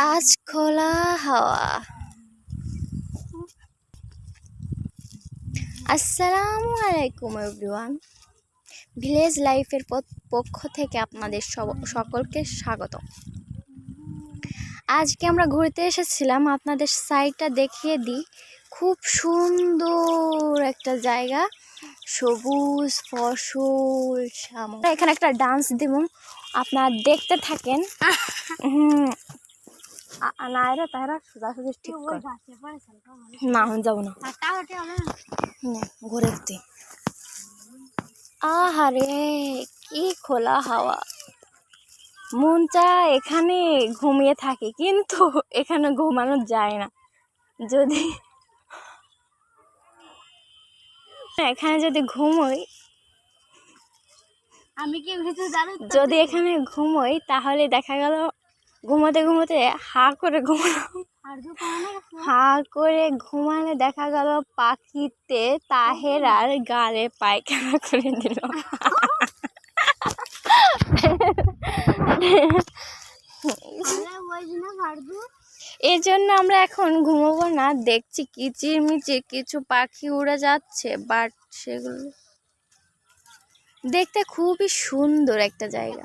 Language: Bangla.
আজ খোলা হাওয়া। আসসালামু আলাইকুম এভরিওয়ান, ভিলেজ লাইফের পক্ষ থেকে আপনাদের সকলকে স্বাগত। আজকে আমরা ঘুরতে এসেছিলাম, আপনাদের সাইডটা দেখিয়ে দিই। খুব সুন্দর একটা জায়গা, সবুজ ফসল শ্যামল। এখানে একটা ডান্স দিব, আপনারা দেখতে থাকেন। নাইরা তারা সোজাসুজি ঠিক কর না, যাবো না ঘুরে দিতে। আহারে কি খোলা হাওয়া, মন চায় এখানে ঘুমিয়ে থাকি, কিন্তু এখানে ঘুমানো যায় না। যদি এখানে যদি ঘুমোই, যদি এখানে ঘুমোই তাহলে দেখা গেল ঘুমোতে ঘুমোতে হা করে ঘুমালে দেখা গেল পাখিতে তাহেরার গালে পায়খানা করে দিল। এই জন্য আমরা এখন ঘুমাবো না। দেখছি কিচিরমিচির কিছু পাখি উড়ে যাচ্ছে, বাট সেগুলো দেখতে খুবই সুন্দর একটা জায়গা।